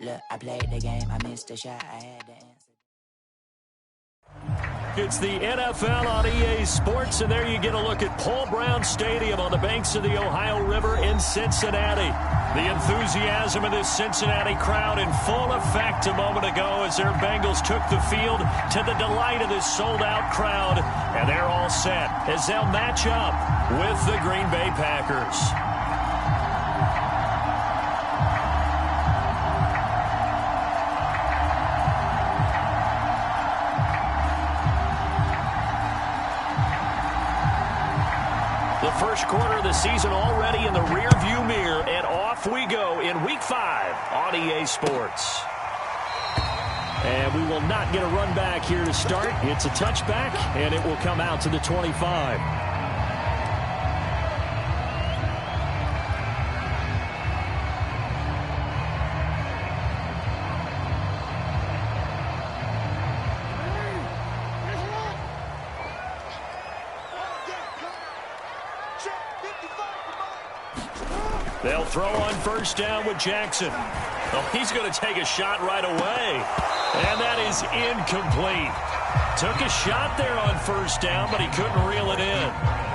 Look, I played the game, I missed the shot, I had to answer. It's the NFL on EA Sports, and there you get a look at Paul Brown Stadium on the banks of the Ohio River in Cincinnati. The enthusiasm of this Cincinnati crowd in full effect a moment ago as their Bengals took the field to the delight of this sold-out crowd, and they're all set as they'll match up with the Green Bay Packers. First quarter of the season already in the rearview mirror, and off we go in Week 5 on EA Sports. And we will not get a run back here to start. It's a touchback, and it will come out to the 25. They'll throw on first down with Jackson. Oh, he's going to take a shot right away. And that is incomplete. Took a shot there on first down, but he couldn't reel it in.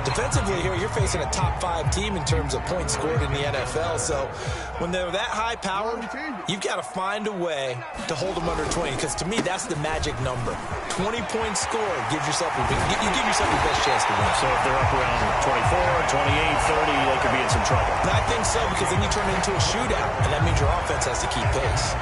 Defensively here, you're facing a top 5 team in terms of points scored in the NFL. So when they're that high-powered, you've got to find a way to hold them under 20. Because to me, that's the magic number. 20 points scored gives yourself your best chance to win. So if they're up around 24, 28, 30, they could be in some trouble. But I think so, because then you turn it into a shootout, and that means your offense has to keep pace.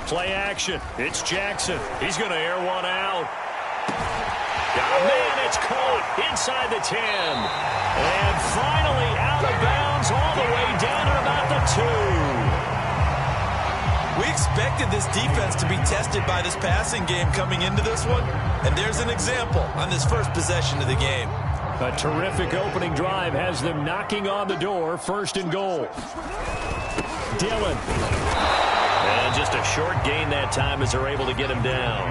Play action. It's Jackson. He's going to air one out. Oh, man, it's caught inside the 10. And finally out of bounds all the way down at about the 2. We expected this defense to be tested by this passing game coming into this one. And there's an example on this first possession of the game. A terrific opening drive has them knocking on the door. First and goal. Dillon. And just a short gain that time as they're able to get him down.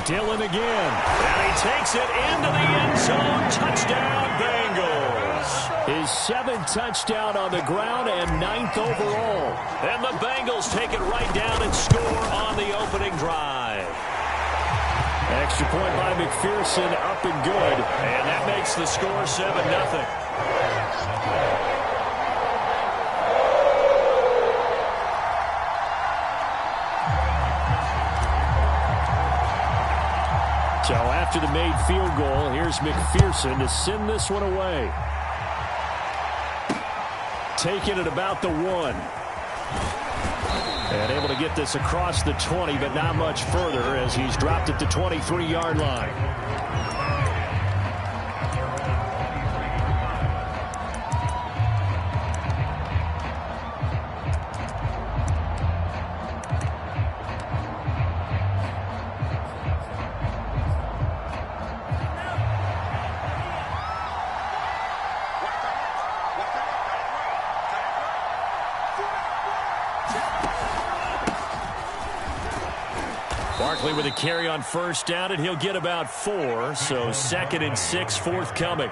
Dillon again. And he takes it into the end zone. Touchdown, Bengals. His 7th touchdown on the ground and 9th overall. And the Bengals take it right down and score on the opening drive. Extra point by McPherson, up and good. And that makes the score 7-0. So after the made field goal, here's McPherson to send this one away. Taking it about the 1. And able to get this across the 20, but not much further as he's dropped at the 23-yard line. Barkley with a carry on first down, and he'll get about 4. So 2nd and 6 forthcoming.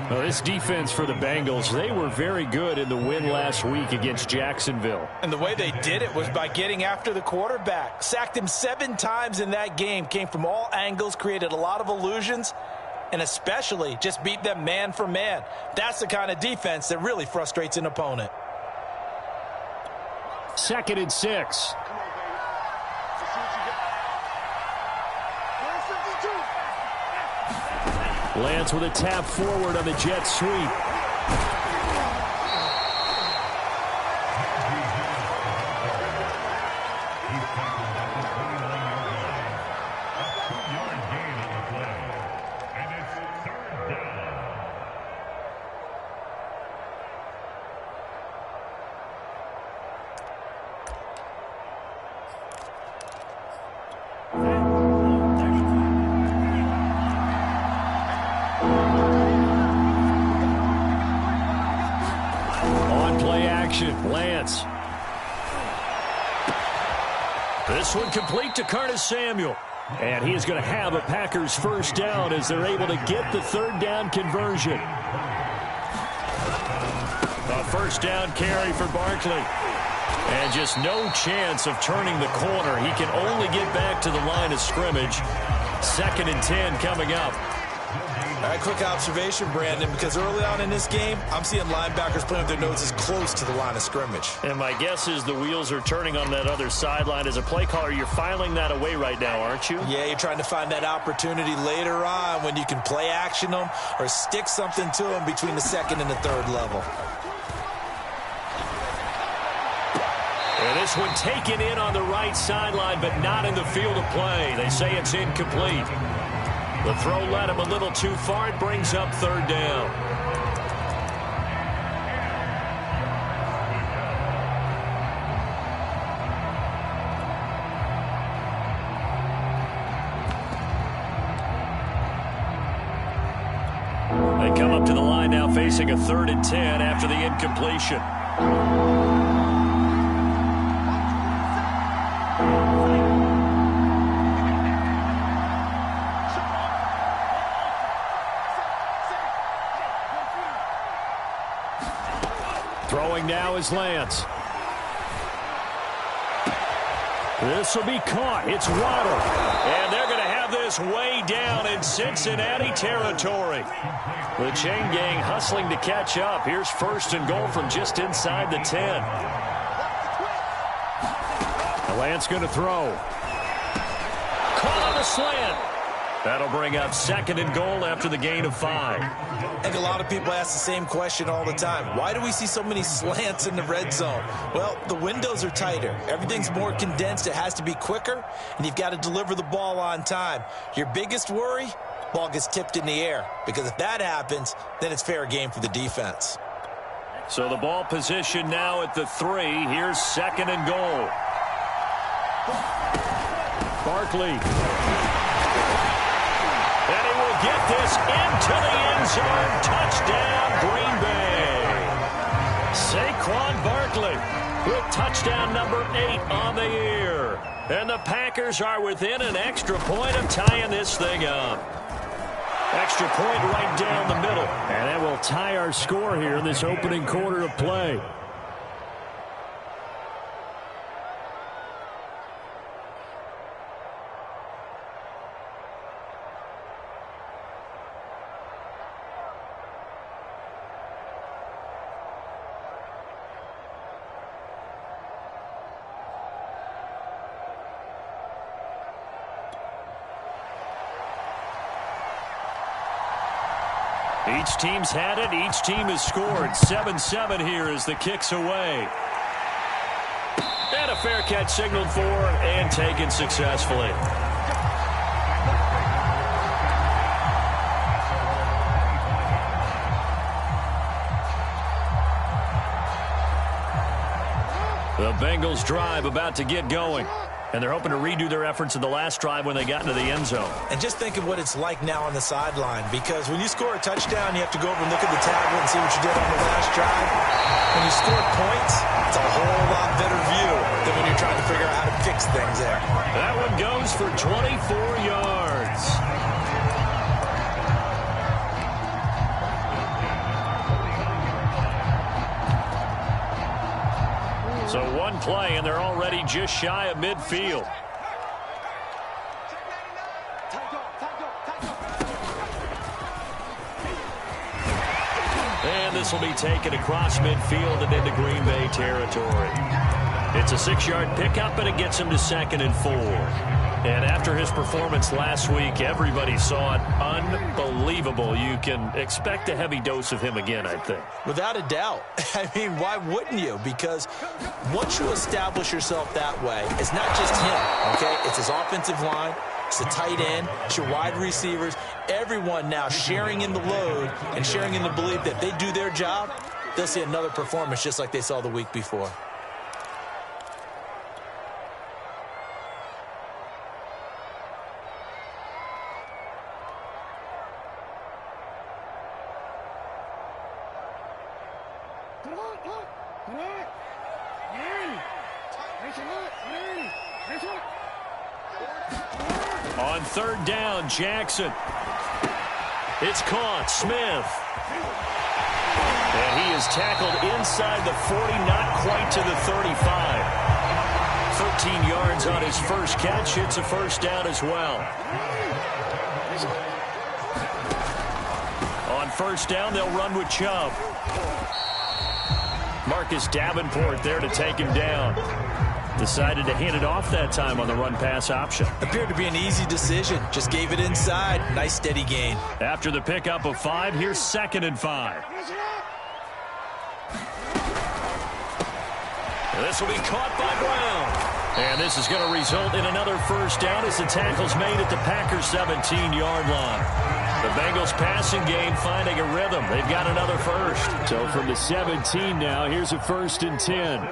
Well, this defense for the Bengals, they were very good in the win last week against Jacksonville. And the way they did it was by getting after the quarterback. Sacked him 7 times in that game. Came from all angles, created a lot of illusions, and especially just beat them man for man. That's the kind of defense that really frustrates an opponent. 2nd and 6. Lance with a tap forward on the jet sweep. This one complete to Curtis Samuel. And he is going to have a Packers first down as they're able to get the third down conversion. A first down carry for Barkley. And just no chance of turning the corner. He can only get back to the line of scrimmage. 2nd and 10 coming up. All right, quick observation, Brandon, because early on in this game, I'm seeing linebackers playing with their noses close to the line of scrimmage. And my guess is the wheels are turning on that other sideline. As a play caller, you're filing that away right now, aren't you? Yeah, you're trying to find that opportunity later on when you can play action them or stick something to them between the 2nd and the 3rd level. And this one taken in on the right sideline, but not in the field of play. They say it's incomplete. The throw led him a little too far. It brings up 3rd down. They come up to the line now facing a 3rd and 10 after the incompletion. Throwing now is Lance. This will be caught. It's Waddle. And they're going to have this way down in Cincinnati territory. The chain gang hustling to catch up. Here's 1st and goal from just inside the 10. Lance going to throw. Caught on the slant. That'll bring up 2nd and goal after the gain of 5. I think a lot of people ask the same question all the time. Why do we see so many slants in the red zone? Well, the windows are tighter. Everything's more condensed. It has to be quicker, and you've got to deliver the ball on time. Your biggest worry, ball gets tipped in the air, because if that happens, then it's fair game for the defense. So the ball position now at the 3. Here's 2nd and goal. Barkley. And he will get this into the end zone. Touchdown, Green Bay. Saquon Barkley with touchdown number 8 on the year. And the Packers are within an extra point of tying this thing up. Extra point right down the middle. And that will tie our score here in this opening quarter of play. Each team's had it. Each team has scored. 7-7 here as the kick's away. And a fair catch signaled for and taken successfully. The Bengals drive about to get going. And they're hoping to redo their efforts in the last drive when they got into the end zone. And just think of what it's like now on the sideline, because when you score a touchdown, you have to go over and look at the tablet and see what you did on the last drive. When you score points, it's a whole lot better view than when you're trying to figure out how to fix things there. That one goes for 24 yards. So one play, and they're already just shy of midfield. And this will be taken across midfield and into Green Bay territory. It's a 6-yard pickup, and it gets him to 2nd and 4. And after his performance last week, everybody saw it. Unbelievable. You can expect a heavy dose of him again, I think. Without a doubt. I mean, why wouldn't you? Because once you establish yourself that way, it's not just him, okay? It's his offensive line. It's the tight end. It's your wide receivers. Everyone now sharing in the load and sharing in the belief that they do their job, they'll see another performance just like they saw the week before. On third down, Jackson. It's caught. Smith. And he is tackled inside the 40, not quite to the 35. 13 yards on his first catch. It's a first down as well. On first down, they'll run with Chubb. Marcus Davenport there to take him down. Decided to hand it off that time on the run-pass option. Appeared to be an easy decision. Just gave it inside. Nice steady gain. After the pickup of 5, here's 2nd and 5. And this will be caught by Brown. And this is going to result in another first down as the tackle's made at the Packers' 17-yard line. The Bengals passing game finding a rhythm. They've got another first. So from the 17 now, here's a 1st and 10.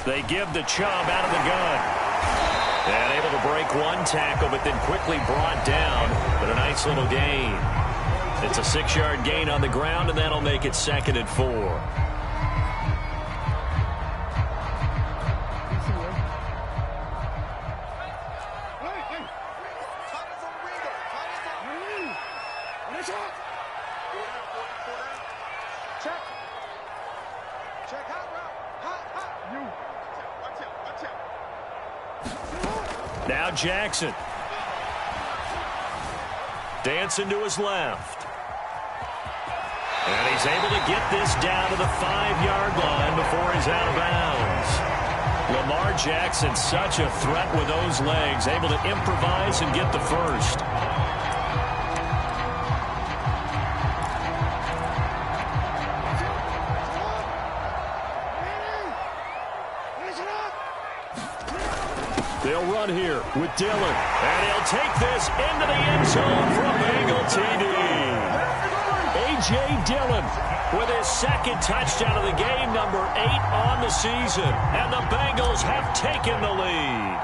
They give the Chubb out of the gun. And able to break one tackle, but then quickly brought down. But a nice little gain. It's a 6-yard gain on the ground, and that'll make it 2nd and 4. Now Jackson. Dancing to his left. And he's able to get this down to the 5-yard line before he's out of bounds. Lamar Jackson, such a threat with those legs, able to improvise and get the first. They'll run here with Dillon. And he'll take this into the end zone for a Bengal TD. A.J. Dillon with his 2nd touchdown of the game, number 8 on the season. And the Bengals have taken the lead.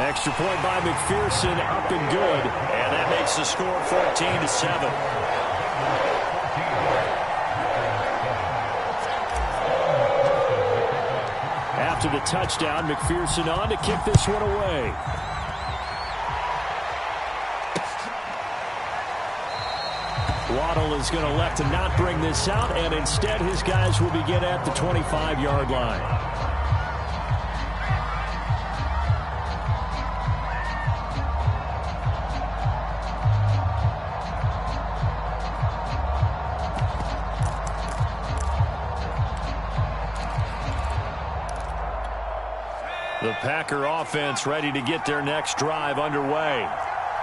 Extra point by McPherson, up and good. And that makes the score 14-7. After the touchdown, McPherson on to kick this one away. Waddle is going to elect to not bring this out, and instead his guys will begin at the 25-yard line. The Packer offense ready to get their next drive underway.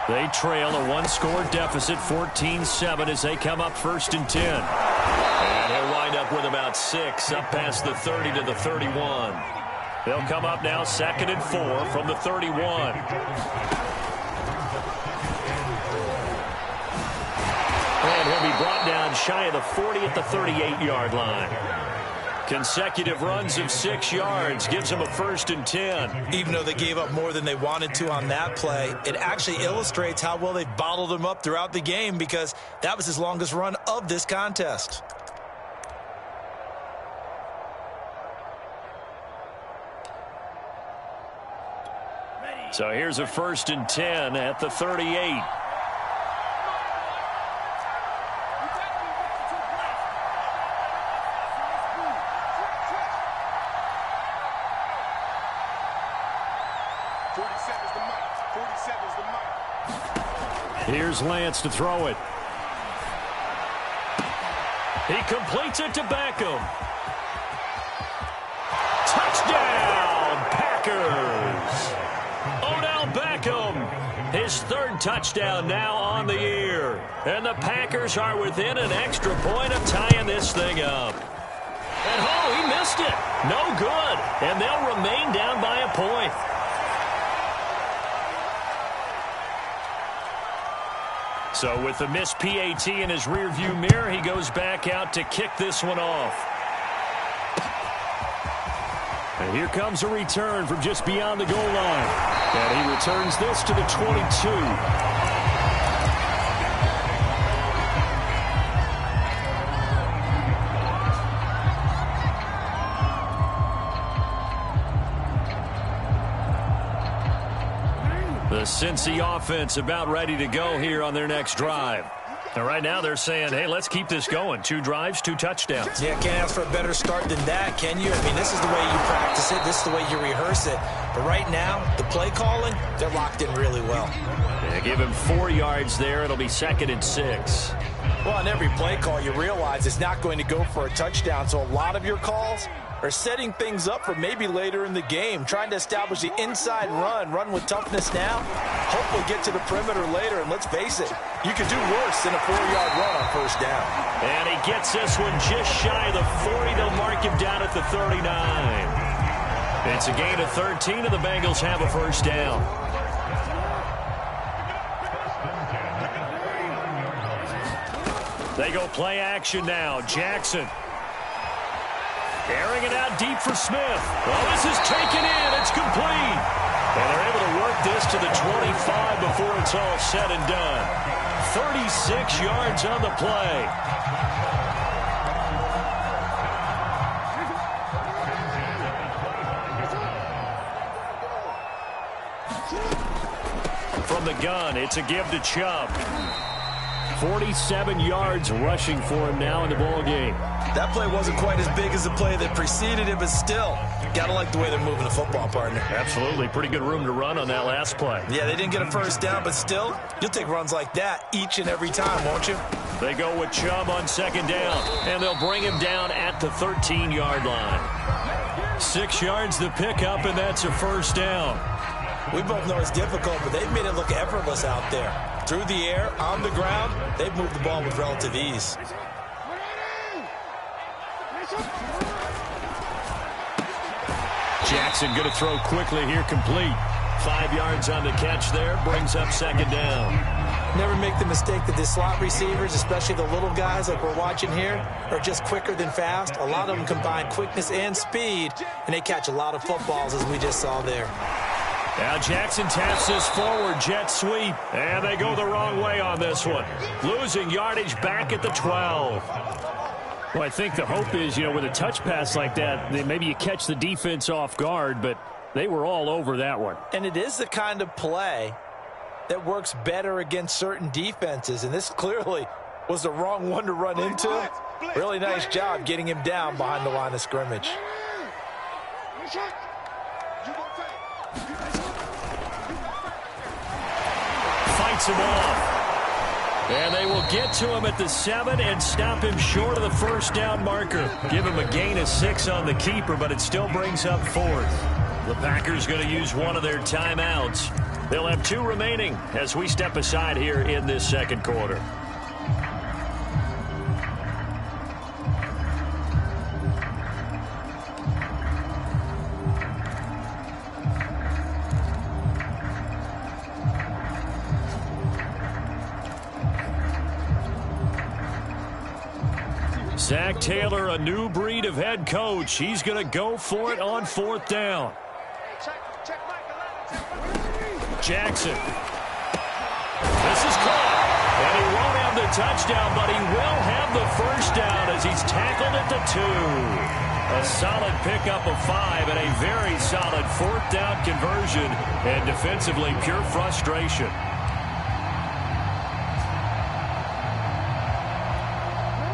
They trail a 1-score deficit, 14-7, as they come up 1st and 10. And he'll wind up with about 6, up past the 30 to the 31. They'll come up now 2nd and 4 from the 31. And he'll be brought down shy of the 40 at the 38-yard line. Consecutive runs of 6 yards gives them a 1st and 10. Even though they gave up more than they wanted to on that play, it actually illustrates how well they bottled him up throughout the game, because that was his longest run of this contest. So here's a 1st and 10 at the 38. Here's Lance to throw it. He completes it to Beckham. Touchdown, Packers! Odell Beckham, his 3rd touchdown now on the year. And the Packers are within an extra point of tying this thing up. And oh, he missed it. No good. And they'll remain down by a point. So with the missed PAT in his rearview mirror, he goes back out to kick this one off. And here comes a return from just beyond the goal line. And he returns this to the 22. The Cincy offense about ready to go here on their next drive. And right now they're saying, hey, let's keep this going. 2 drives, 2 touchdowns. Yeah, can't ask for a better start than that, can you? I mean, this is the way you practice it. This is the way you rehearse it. But right now, the play calling, they're locked in really well. They give him 4 yards there. It'll be 2nd and 6. Well, on every play call, you realize it's not going to go for a touchdown. So a lot of your calls are setting things up for maybe later in the game, trying to establish the inside run with toughness now, hopefully get to the perimeter later, and let's face it, you could do worse than a 4-yard run on first down. And he gets this one just shy of the 40. They'll mark him down at the 39. It's a gain of 13, and the Bengals have a first down. They go play action now. Jackson. Airing it out deep for Smith. Well, this is taken in. It's complete. And they're able to work this to the 25 before it's all said and done. 36 yards on the play. From the gun, it's a give to Chubb. 47 yards rushing for him now in the ball game. That play wasn't quite as big as the play that preceded it, but still, gotta like the way they're moving the football, partner. Absolutely. Pretty good room to run on that last play. Yeah, they didn't get a first down, but still, you'll take runs like that each and every time, won't you? They go with Chubb on 2nd down, and they'll bring him down at the 13-yard line. 6 yards the pickup, and that's a first down. We both know it's difficult, but they've made it look effortless out there. Through the air, on the ground, they've moved the ball with relative ease. Jackson going to throw quickly here, complete. 5 yards on the catch there, brings up 2nd down. Never make the mistake that the slot receivers, especially the little guys like we're watching here, are just quicker than fast. A lot of them combine quickness and speed, and they catch a lot of footballs, as we just saw there. Now Jackson taps this forward, jet sweep, and they go the wrong way on this one. Losing yardage back at the 12. Well, I think the hope is, with a touch pass like that, maybe you catch the defense off guard, but they were all over that one. And it is the kind of play that works better against certain defenses, and this clearly was the wrong one to run into. Really nice job getting him down behind the line of scrimmage. Fights him off. And they will get to him at the 7 and stop him short of the first down marker. Give him a gain of 6 on the keeper, but it still brings up 4th. The Packers going to use one of their timeouts. They'll have 2 remaining as we step aside here in this second quarter. Zach Taylor, a new breed of head coach. He's going to go for it on 4th down. Jackson. This is caught. And he won't have the touchdown, but he will have the first down as he's tackled at the 2. A solid pickup of 5 and a very solid 4th down conversion. And defensively, pure frustration.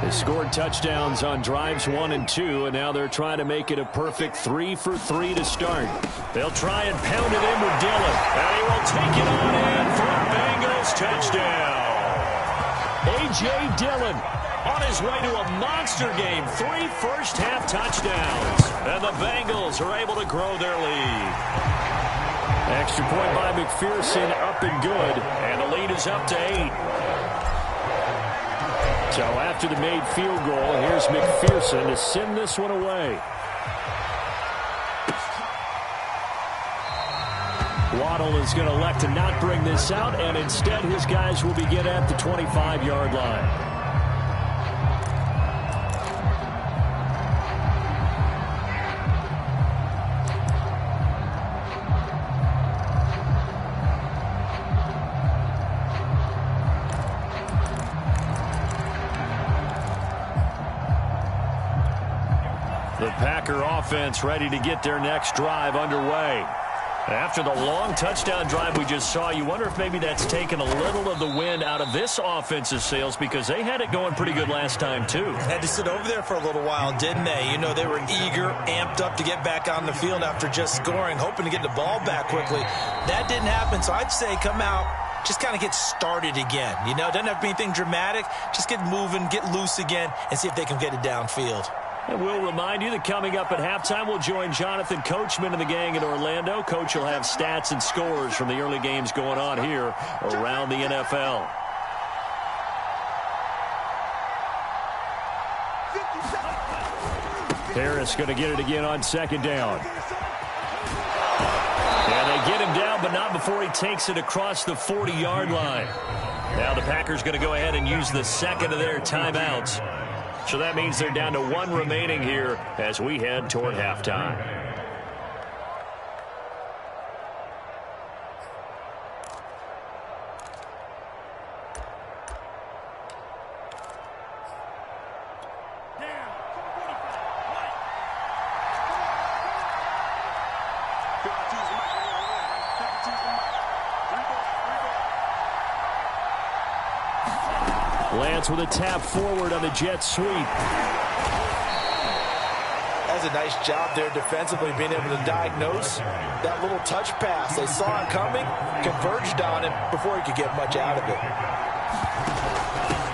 They scored touchdowns on drives 1 and 2, and now they're trying to make it a perfect 3 for 3 to start. They'll try and pound it in with Dillon, and he will take it on in for a Bengals touchdown. A.J. Dillon on his way to a monster game, 3 first-half touchdowns, and the Bengals are able to grow their lead. Extra point by McPherson, up and good, and the lead is up to 8. So after the made field goal, here's McPherson to send this one away. Waddle is going to elect to not bring this out, and instead his guys will begin at the 25-yard line. The Packer offense ready to get their next drive underway. After the long touchdown drive we just saw, you wonder if maybe that's taken a little of the wind out of this offense's sails because they had it going pretty good last time, too. Had to sit over there for a little while, didn't they? You know, they were eager, amped up to get back on the field after just scoring, hoping to get the ball back quickly. That didn't happen, so I'd say come out, just kind of get started again. You know, doesn't have to be anything dramatic. Just get moving, get loose again, and see if they can get it downfield. And we'll remind you that coming up at halftime, we'll join Jonathan Coachman and the gang in Orlando. Coach will have stats and scores from the early games going on here around the NFL. Harris going to get it again on second down. And they get him down, but not before he takes it across the 40-yard line. Now the Packers going to go ahead and use the second of their timeouts. So that means they're down to one remaining here as we head toward halftime. Lance with a tap forward on the jet sweep. That's a nice job there defensively, being able to diagnose that little touch pass. They saw it coming, converged on it before he could get much out of it.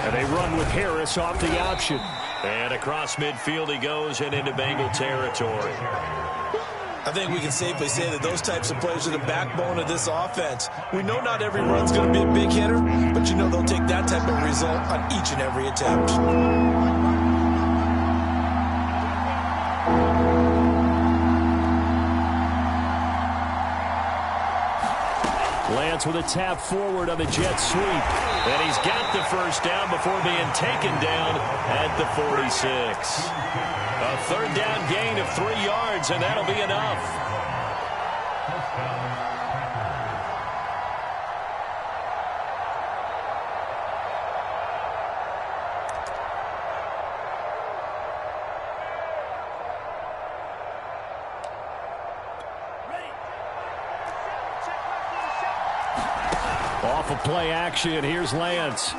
And they run with Harris off the option. And across midfield he goes and into Bengal territory. I think we can safely say that those types of plays are the backbone of this offense. We know not every run's going to be a big hitter, but you know they'll take that type of result on each and every attempt. Lance with a tap forward on the jet sweep. And he's got the first down before being taken down at the 46. A third down gain of 3 yards, and that'll be enough. Off of play action, here's Lance.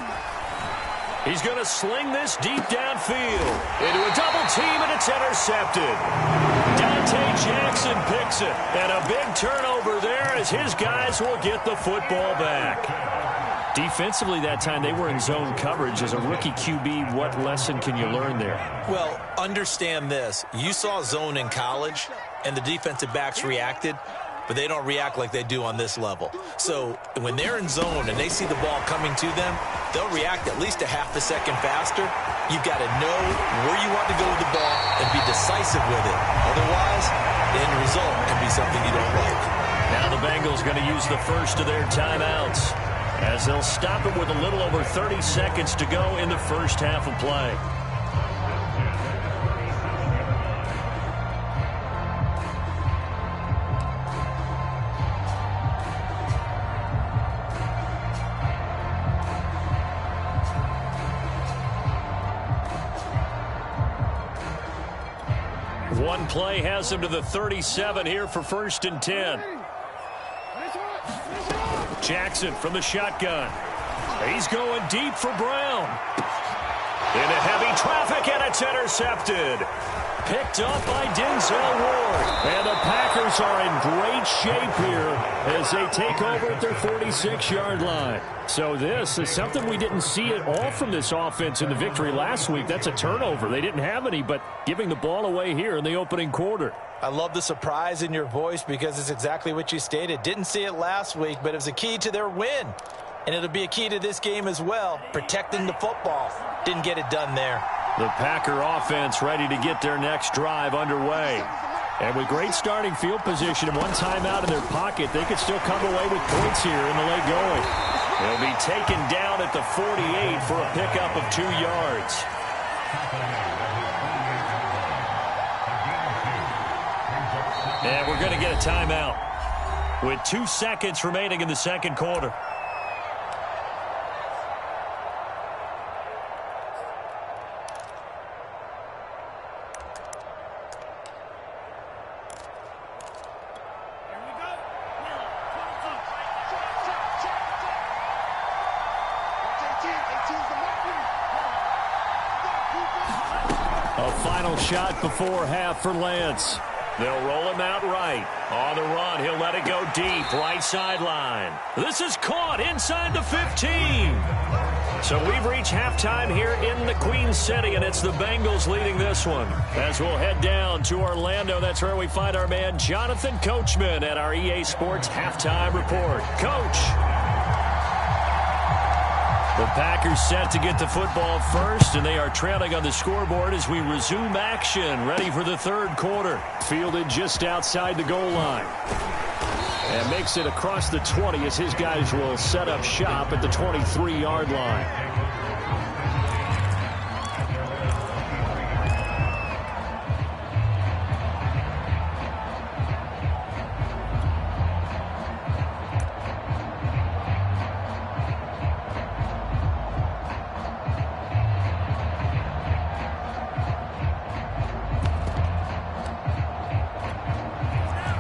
He's going to sling this deep downfield into a double team, and it's intercepted. Dante Jackson picks it, and a big turnover there as his guys will get the football back. Defensively that time, they were in zone coverage. As a rookie QB, what lesson can you learn there? Well, understand this. You saw zone in college, and the defensive backs reacted, but they don't react like they do on this level. So when they're in zone and they see the ball coming to them, they'll react at least a half a second faster. You've got to know where you want to go with the ball and be decisive with it. Otherwise, the end result can be something you don't like. Now the Bengals going to use the first of their timeouts as they'll stop it with a little over 30 seconds to go in the first half of play. One play has him to the 37 here for 1st and 10. Jackson from the shotgun. He's going deep for Brown. Into heavy traffic, and it's intercepted. Picked up by Denzel Ward. And the Packers are in great shape here as they take over at their 46-yard line. So this is something we didn't see at all from this offense in the victory last week. That's a turnover. They didn't have any, but giving the ball away here in the opening quarter. I love the surprise in your voice because it's exactly what you stated. Didn't see it last week, but it was a key to their win. And it'll be a key to this game as well, protecting the football. Didn't get it done there. The Packer offense ready to get their next drive underway. And with great starting field position and one timeout in their pocket, they could still come away with points here in the late going. They'll be taken down at the 48 for a pickup of 2 yards. And we're going to get a timeout with 2 seconds remaining in the second quarter. A final shot before half for Lance. They'll roll him out right. On the run, he'll let it go deep, right sideline. This is caught inside the 15. So we've reached halftime here in the Queen City, and it's the Bengals leading this one. As we'll head down to Orlando, that's where we find our man Jonathan Coachman at our EA Sports Halftime Report. Coach. The Packers set to get the football first, and they are trailing on the scoreboard as we resume action, ready for the third quarter. Fielded just outside the goal line. And makes it across the 20 as his guys will set up shop at the 23-yard line.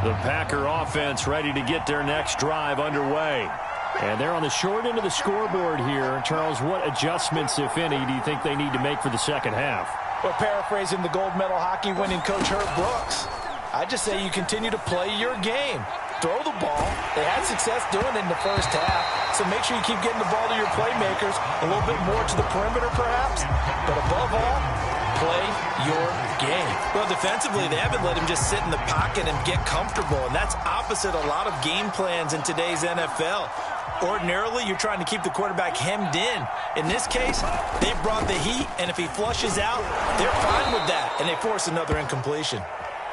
The Packer offense ready to get their next drive underway. And they're on the short end of the scoreboard here. Charles, what adjustments, if any, do you think they need to make for the second half? Well, paraphrasing the gold medal hockey winning coach Herb Brooks, I just say you continue to play your game. Throw the ball. They had success doing it in the first half, so make sure you keep getting the ball to your playmakers, a little bit more to the perimeter perhaps, but above all, play your game. Well, defensively, they haven't let him just sit in the pocket and get comfortable, and that's opposite a lot of game plans in today's NFL. Ordinarily, you're trying to keep the quarterback hemmed in. In this case, they brought the heat, and if he flushes out, they're fine with that, and they force another incompletion.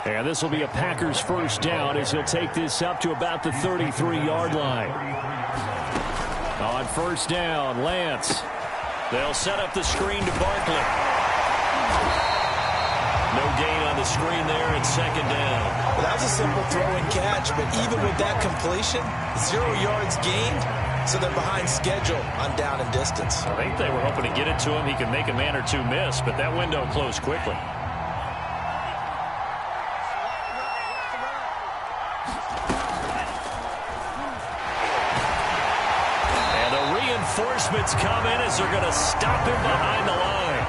And this will be a Packers first down as he'll take this up to about the 33-yard line. On first down, Lance. They'll set up the screen to Barkley. No gain on the screen there at second down. Well, that was a simple throw and catch, but even with that completion, 0 yards gained, so they're behind schedule on down and distance. I think they were hoping to get it to him. He could make a man or two miss, but that window closed quickly. And the reinforcements come in as they're going to stop him behind the line.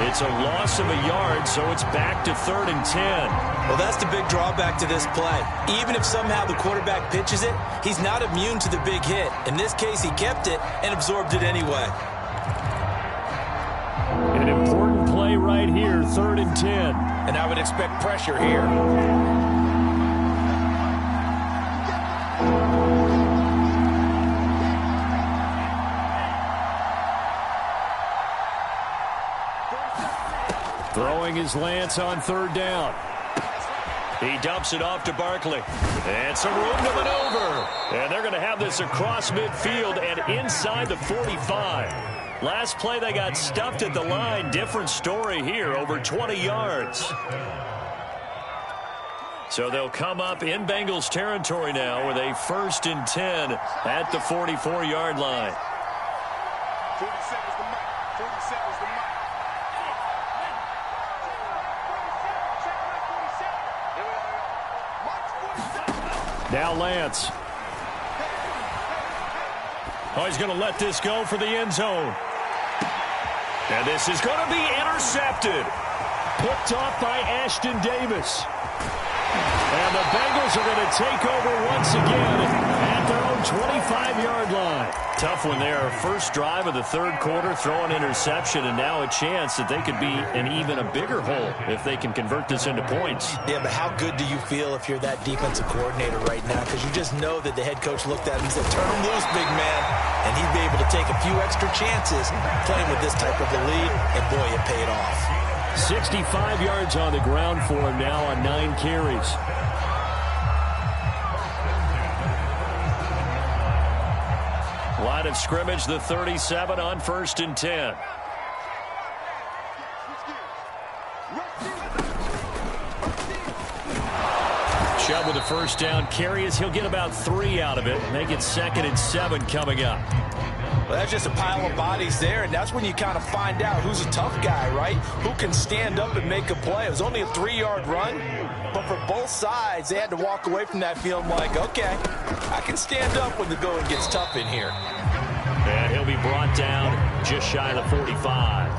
It's a loss of a yard, so it's back to 3rd and 10. Well, that's the big drawback to this play. Even if somehow the quarterback pitches it, he's not immune to the big hit. In this case, he kept it and absorbed it anyway. An important play right here, 3rd and 10. And I would expect pressure here. Throwing his Lance on 3rd down. He dumps it off to Barkley. And some room to maneuver. And they're going to have this across midfield and inside the 45. Last play they got stuffed at the line. Different story here, over 20 yards. So they'll come up in Bengals territory now with a 1st and 10 at the 44-yard line. 47's the mark. 47's the mark. Now Lance. Oh, he's going to let this go for the end zone. And this is going to be intercepted. Picked off by Ashton Davis. And the Bengals are going to take over once again at their own 25-yard line. Tough one there. First drive of the third quarter, throw an interception, and now a chance that they could be in even a bigger hole if they can convert this into points. Yeah, but how good do you feel if you're that defensive coordinator right now? Because you just know that the head coach looked at him and said, turn him loose, big man. And he'd be able to take a few extra chances playing with this type of a lead, and boy, it paid off. 65 yards on the ground for him now on 9 carries. Line of scrimmage, the 37 on 1st and 10. Chubb with a first down carry as he'll get about 3 out of it. Make it 2nd and 7 coming up. Well, that's just a pile of bodies there, and that's when you kind of find out who's a tough guy, right? Who can stand up and make a play. It was only a 3-yard run, but for both sides, they had to walk away from that feeling like, okay, I can stand up when the going gets tough in here. And he'll be brought down just shy of the 45.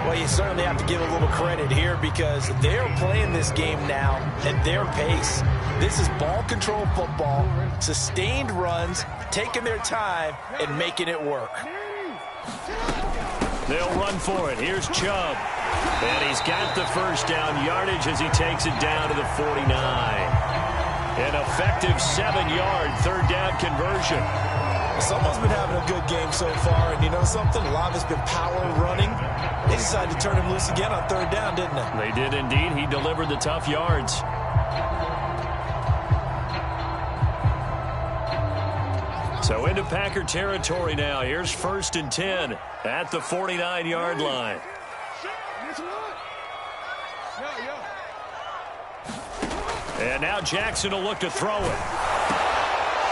Well, you certainly have to give a little credit here because they're playing this game now at their pace. This is ball control football, sustained runs, taking their time, and making it work. They'll run for it. Here's Chubb. And he's got the first down yardage as he takes it down to the 49. An effective 7-yard third down conversion. Someone's been having a good game so far, and you know something? A lot of it's been power running. They decided to turn him loose again on third down, didn't they? They did indeed. He delivered the tough yards. So into Packer territory now. Here's 1st and 10 at the 49-yard line. And now Jackson will look to throw it.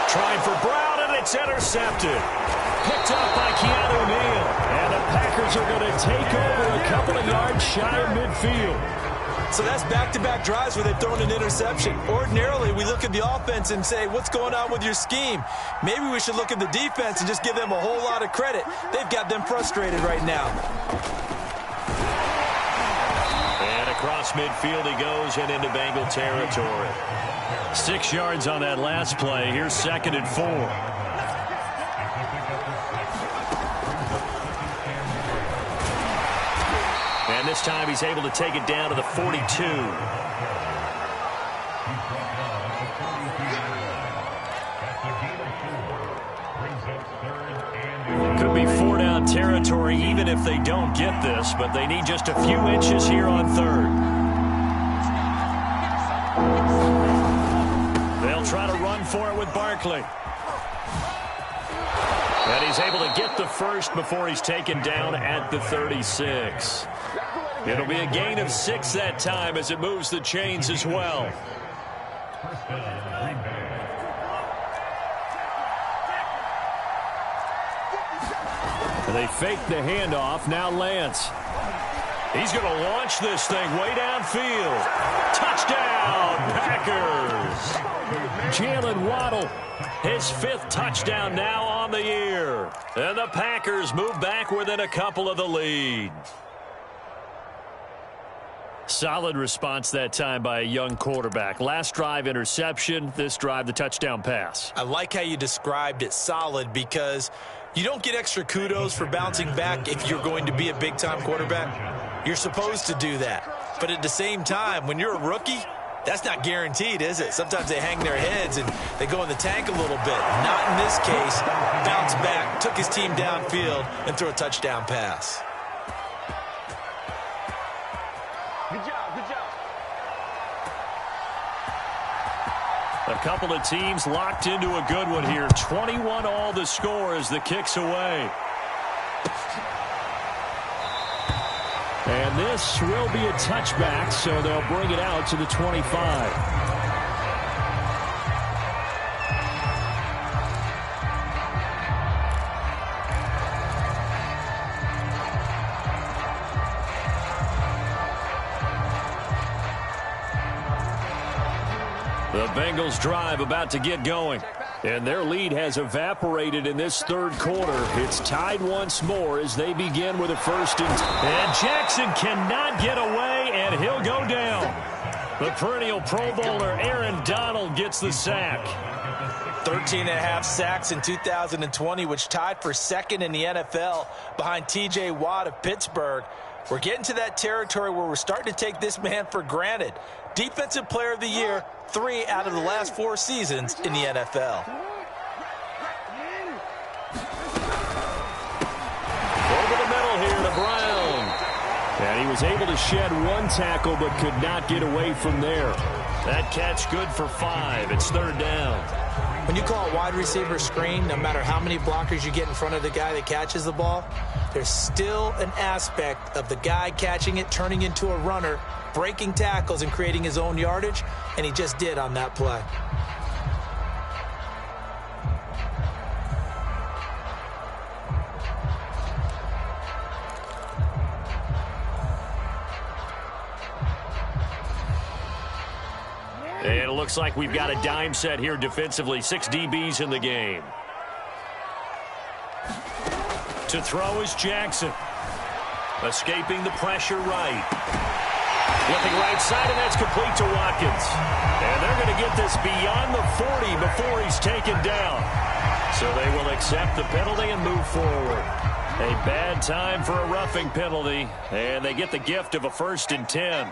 Trying for Brown, and it's intercepted. Picked up by Keanu Neal. And the Packers are going to take over a couple of yards shy of midfield. So that's back-to-back drives where they've thrown an interception. Ordinarily, we look at the offense and say, what's going on with your scheme? Maybe we should look at the defense and just give them a whole lot of credit. They've got them frustrated right now. And across midfield he goes and into Bengal territory. 6 yards on that last play. Here's 2nd and 4. And this time he's able to take it down to the 42. Could be 4-down territory even if they don't get this, but they need just a few inches here on 3rd. They'll try to run for it with Barkley. And he's able to get the first before he's taken down at the 36. It'll be a gain of 6 that time as it moves the chains as well. They fake the handoff. Now Lance. He's going to launch this thing way downfield. Touchdown, Packers. Jalen Waddle, his 5th touchdown now on the year. And the Packers move back within a couple of the lead. Solid response that time by a young quarterback. Last drive, interception. This drive, the touchdown pass. I like how you described it, solid, because you don't get extra kudos for bouncing back if you're going to be a big-time quarterback. You're supposed to do that. But at the same time, when you're a rookie, that's not guaranteed, is it? Sometimes they hang their heads and they go in the tank a little bit. Not in this case. Bounce back, took his team downfield, and threw a touchdown pass. Good job, good job. A couple of teams locked into a good one here. 21 all the score as the kick's away. And this will be a touchback, so they'll bring it out to the 25. The Bengals drive about to get going. And their lead has evaporated in this 3rd quarter. It's tied once more as they begin with a 1st and Jackson cannot get away, and he'll go down. The perennial Pro Bowler Aaron Donald gets the sack. 13.5 sacks in 2020, which tied for 2nd in the NFL behind T.J. Watt of Pittsburgh. We're getting to that territory where we're starting to take this man for granted. Defensive Player of the Year, 3 out of the last 4 seasons in the NFL. Over the middle here to Brown. And he was able to shed 1 tackle but could not get away from there. That catch good for 5. It's 3rd down. When you call a wide receiver screen, no matter how many blockers you get in front of the guy that catches the ball, there's still an aspect of the guy catching it, turning into a runner, breaking tackles and creating his own yardage, and he just did on that play. And it looks like we've got a dime set here defensively. 6 DBs in the game. To throw is Jackson. Escaping the pressure right. Flipping right side, and that's complete to Watkins. And they're going to get this beyond the 40 before he's taken down. So they will accept the penalty and move forward. A bad time for a roughing penalty, and they get the gift of a 1st and 10.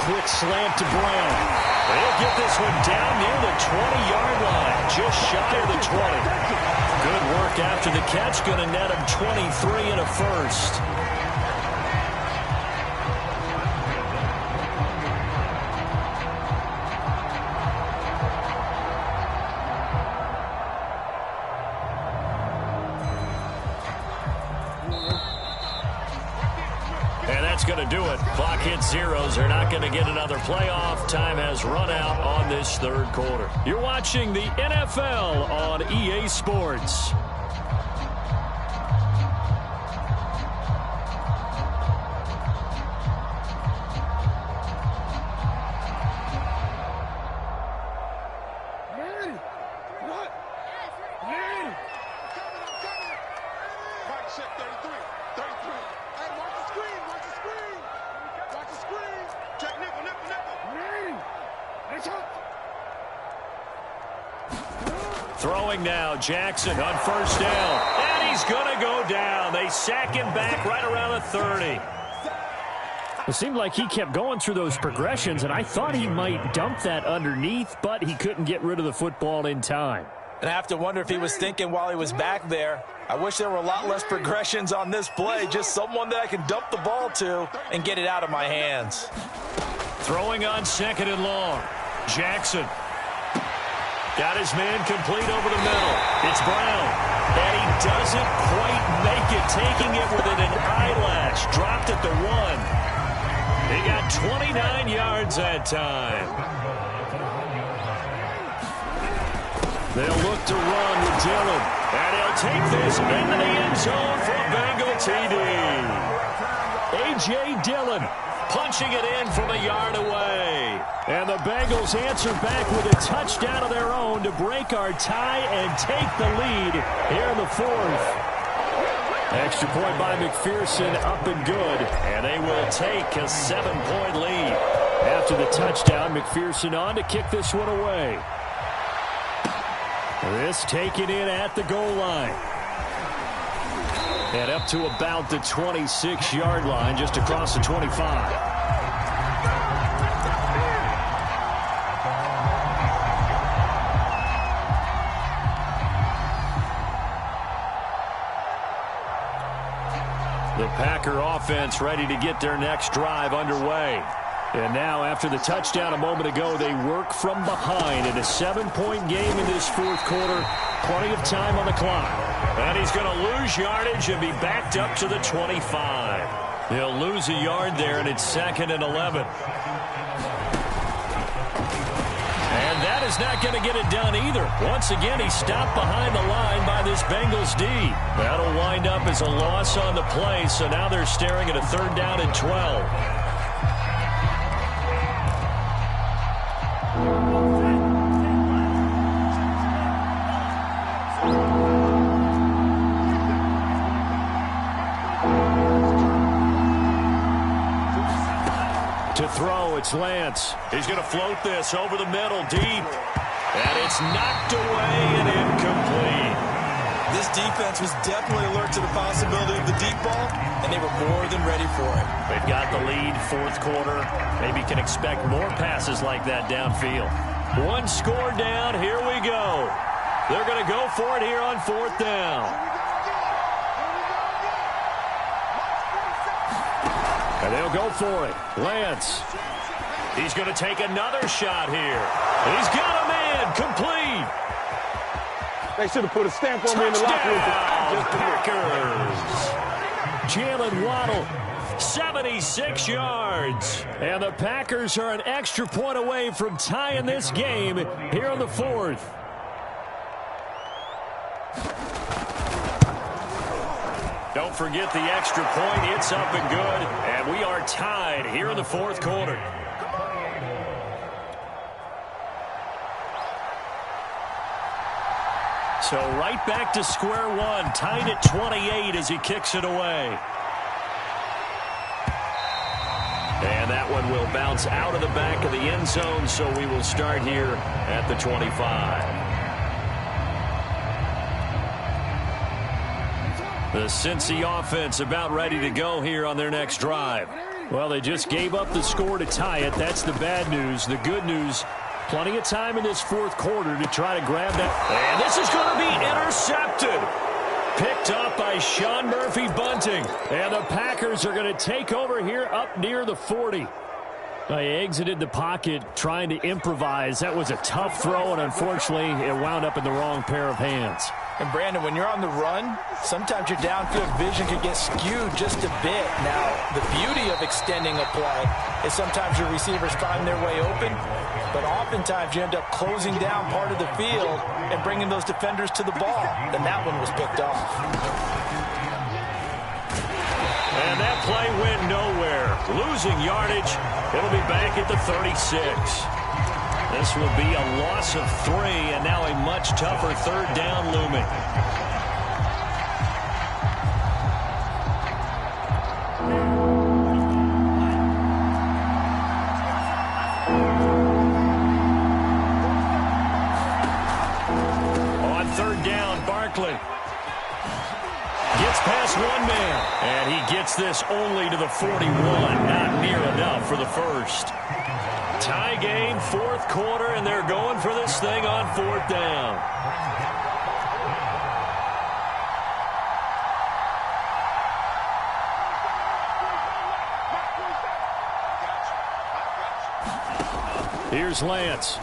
Quick slant to Brown. They'll get this one down near the 20-yard line, just shy of the 20. Good work after the catch, going to net him 23 and a 1st. Going to do it. Clock hits zeros. They're not going to get another playoff. Time has run out on this 3rd quarter. You're watching the NFL on EA Sports. Throwing now, Jackson on 1st down. And he's going to go down. They sack him back right around the 30. It seemed like he kept going through those progressions, and I thought he might dump that underneath, but he couldn't get rid of the football in time. And I have to wonder if he was thinking while he was back there, I wish there were a lot less progressions on this play, just someone that I can dump the ball to and get it out of my hands. Throwing on 2nd and long. Jackson. Got his man complete over the middle. It's Brown. And he doesn't quite make it, taking it within an eyelash. Dropped at the 1. He got 29 yards that time. They'll look to run with Dillon. And he'll take this into the end zone for a Bengal TD. A.J. Dillon punching it in from a yard away. And the Bengals answer back with a touchdown of their own to break our tie and take the lead here in the 4th. Extra point by McPherson, up and good. And they will take a 7-point lead. After the touchdown, McPherson on to kick this one away. This taken in at the goal line. And up to about the 26-yard line, just across the 25. The Packer offense ready to get their next drive underway. And now, after the touchdown a moment ago, they work from behind in a 7-point game in this 4th quarter. Plenty of time on the clock. And he's going to lose yardage and be backed up to the 25. He'll lose a yard there, and it's 2nd and 11. And that is not going to get it done either. Once again, he stopped behind the line by this Bengals D. That'll wind up as a loss on the play, so now they're staring at a 3rd down and 12. To throw, it's Lance. He's going to float this over the middle, deep. And it's knocked away and incomplete. This defense was definitely alert to the possibility of the deep ball, and they were more than ready for it. They've got the lead, 4th quarter. Maybe can expect more passes like that downfield. 1 score down, here we go. They're going to go for it here on 4th down. And they'll go for it. Lance. He's going to take another shot here. He's got a man complete. They should have put a stamp on me in the locker room. Packers. Jalen Waddle, 76 yards. And the Packers are an extra point away from tying this game here in the 4th. Don't forget the extra point. It's up and good. And we are tied here in the 4th quarter. So right back to square one, tied at 28 as he kicks it away. And that one will bounce out of the back of the end zone, so we will start here at the 25. The Cincy offense about ready to go here on their next drive. Well, they just gave up the score to tie it. That's the bad news. The good news, plenty of time in this fourth quarter to try to grab that. And this is going to be intercepted. Picked up by Sean Murphy-Bunting. And the Packers are going to take over here up near the 40. They exited the pocket trying to improvise. That was a tough throw, and unfortunately, it wound up in the wrong pair of hands. And, Brandon, when you're on the run, sometimes your downfield vision can get skewed just a bit. Now, the beauty of extending a play is sometimes your receivers find their way open, but oftentimes you end up closing down part of the field and bringing those defenders to the ball. And that one was picked off. And that play went nowhere. Losing yardage. It'll be back at the 36. This will be a loss of 3, and now a much tougher third down looming. On third down, Barkley gets past one man, and he gets this only to the 41. Not near enough for the first. Tie game, fourth quarter, and they're going for this thing on fourth down. Here's Lance.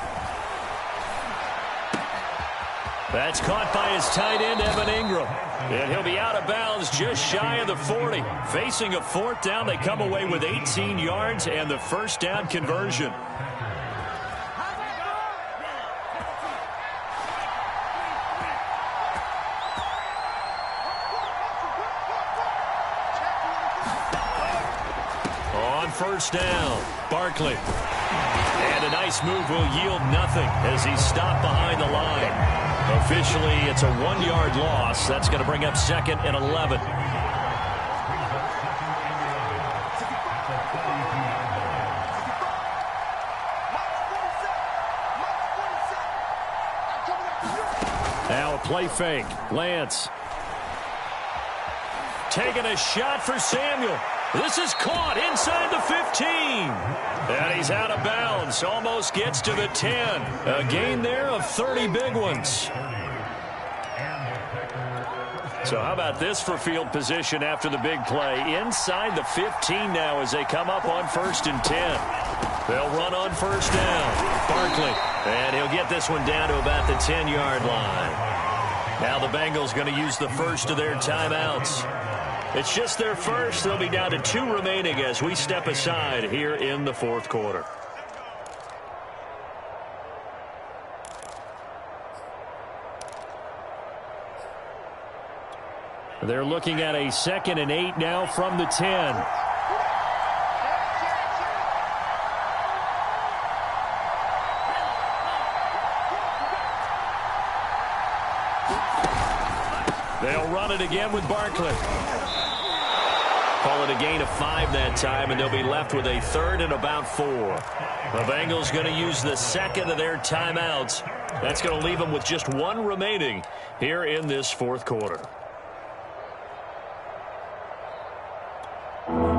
That's caught by his tight end, Evan Ingram. And he'll be out of bounds just shy of the 40. Facing a fourth down, they come away with 18 yards and the first down conversion. On first down, Barkley. And a nice move will yield nothing as he's stopped behind the line. Officially, it's a 1-yard loss. That's going to bring up second and 11. Now a play fake. Lance. Taking a shot for Samuel. This is caught inside the 15. And he's out of bounds. Almost gets to the 10. A gain there of 30 big ones. So how about this for field position after the big play? Inside the 15 now as they come up on 1st and 10. They'll run on first down. Barkley. And he'll get this one down to about the 10-yard line. Now the Bengals going to use the first of their timeouts. It's just their first. They'll be down to 2 remaining as we step aside here in the fourth quarter. They're looking at a 2nd and 8 now from the 10. They'll run it again with Barkley. Call it a gain of 5 that time, and they'll be left with a 3rd and about 4. The Bengals going to use the second of their timeouts. That's going to leave them with just 1 remaining here in this fourth quarter.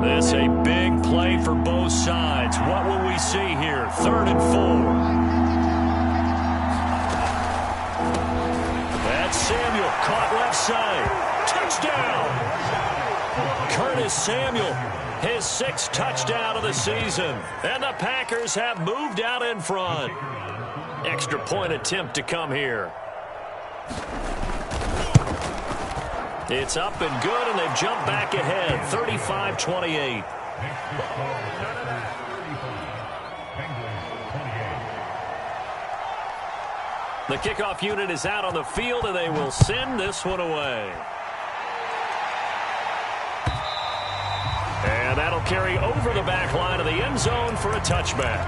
This a big play for both sides. What will we see here? 3rd and 4. That's Samuel caught left side. Touchdown! Curtis Samuel, his 6th touchdown of the season. And the Packers have moved out in front. Extra point attempt to come here. It's up and good, and they've jumped back ahead, 35-28. The kickoff unit is out on the field, and they will send this one away. And that'll carry over the back line of the end zone for a touchback.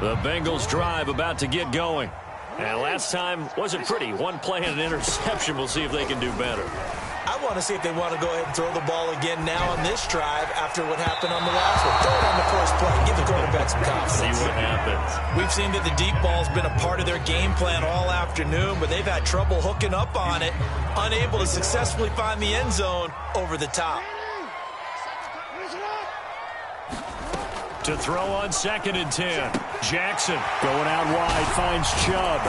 The Bengals drive about to get going. And last time wasn't pretty. One play and an interception. We'll see if they can do better. I want to see if they want to go ahead and throw the ball again now on this drive after what happened on the last one. Throw it on the first play. Give the quarterback some confidence. See what happens. We've seen that the deep ball's been a part of their game plan all afternoon, but they've had trouble hooking up on it, unable to successfully find the end zone over the top. To throw on 2nd and 10. Jackson Going out wide, finds Chubb.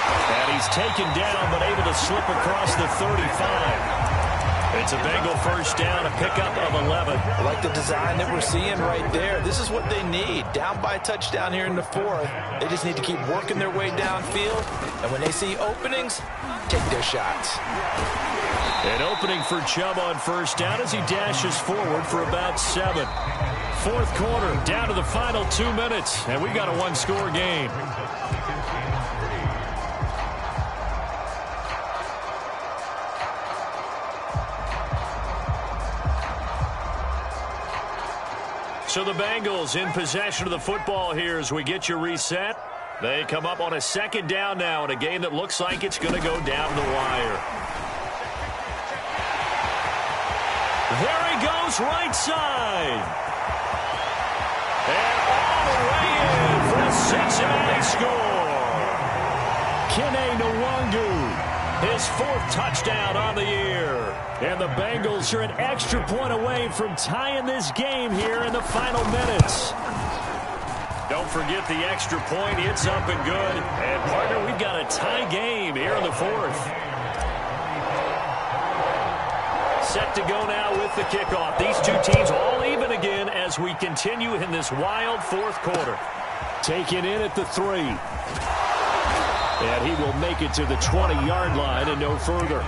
And he's taken down, but able to slip across the 35. It's a Bengal first down, a pickup of 11. I like the design that we're seeing right there. This is what they need. Down by a touchdown here in the 4th. They just need to keep working their way downfield. And when they see openings, take their shots. An opening for Chubb on first down as he dashes forward for about 7. 4th quarter, down to the final 2 minutes, and we got a one-score game. So the Bengals in possession of the football here as we get you reset. They come up on a 2nd down now in a game that looks like it's going to go down the wire. There he goes, right side. And all the way in for a Cincinnati score. Kene Nwangu, His 4th touchdown on the year. and the Bengals are an extra point away from tying this game here in the final minutes. Don't forget the extra point. It's up and good. And, partner, we've got a tie game here in the 4th. Set to go now with the kickoff. These two teams all even again as we continue in this wild 4th quarter. Taken in at the 3. And he will make it to the 20-yard line and no further.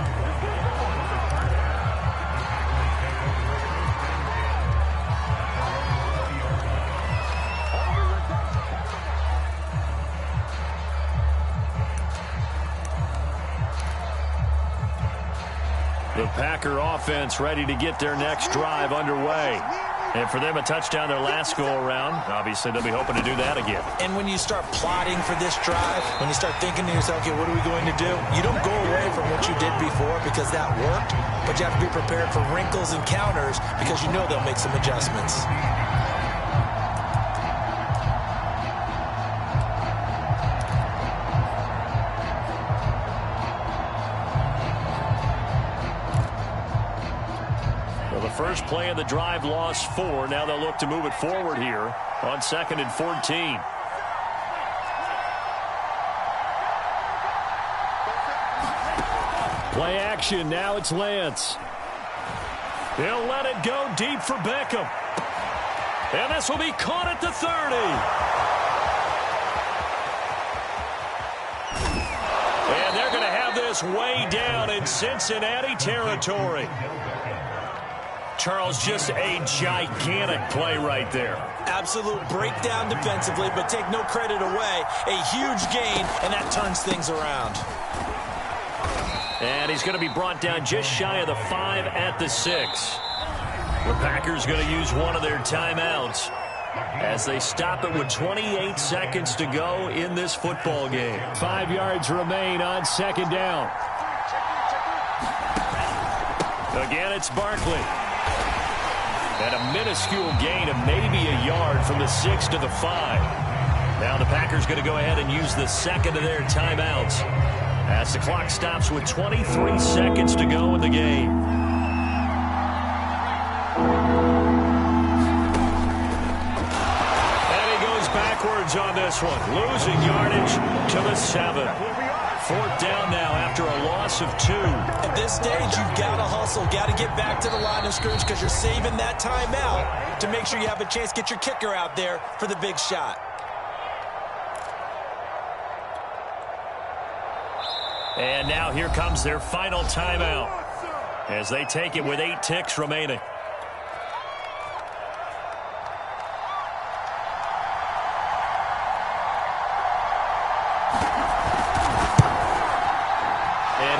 The Packer offense ready to get their next drive underway. And for them, a touchdown their last go-around. Obviously, they'll be hoping to do that again. And when you start plotting for this drive, when you start thinking to yourself, okay, what are we going to do? You don't go away from what you did before because that worked, but you have to be prepared for wrinkles and counters because you know they'll make some adjustments. First play of the drive lost 4. Now they'll look to move it forward here on 2nd and 14. Play action. Now it's Lance. He'll let it go deep for Beckham. And this will be caught at the 30. And they're going to have this way down in Cincinnati territory. Charles, just a gigantic play right there. Absolute breakdown defensively, but take no credit away. A huge gain, and that turns things around. And he's going to be brought down just shy of the 5 at the 6. The Packers going to use one of their timeouts as they stop it with 28 seconds to go in this football game. 5 yards remain on 2nd down. Again, it's Barkley. And a minuscule gain of maybe a yard from the 6 to the 5. Now the Packers going to go ahead and use the 2nd of their timeouts as the clock stops with 23 seconds to go in the game. And he goes backwards on this one, losing yardage to the 7. 4th down now after a loss of 2. At this stage, you've got to hustle, got to get back to the line of scrimmage because you're saving that timeout to make sure you have a chance to get your kicker out there for the big shot. And now here comes their final timeout as they take it with 8 ticks remaining.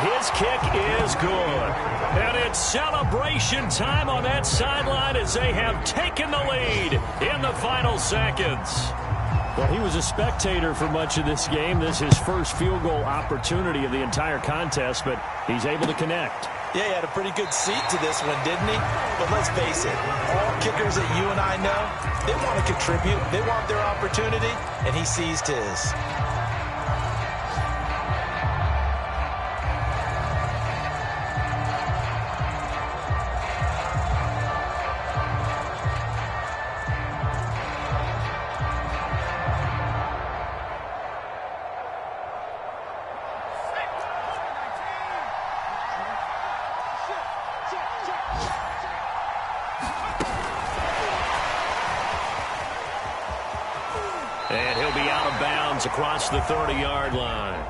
His kick is good. And it's celebration time on that sideline as they have taken the lead in the final seconds. Well, he was a spectator for much of this game. This is his first field goal opportunity of the entire contest, but he's able to connect. Yeah, he had a pretty good seat to this one, didn't he? But let's face it, all kickers that you and I know, they want to contribute. They want their opportunity, and he seized his. And he'll be out of bounds across the 30-yard line.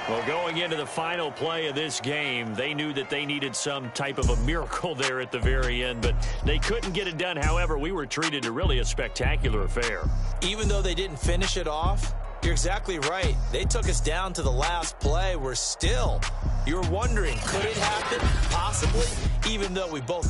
Well, going into the final play of this game, they knew that they needed some type of a miracle there at the very end, but they couldn't get it done. However, we were treated to really a spectacular affair. Even though they didn't finish it off, you're exactly right. They took us down to the last play. We're still, you're wondering, could it happen? Possibly, even though we both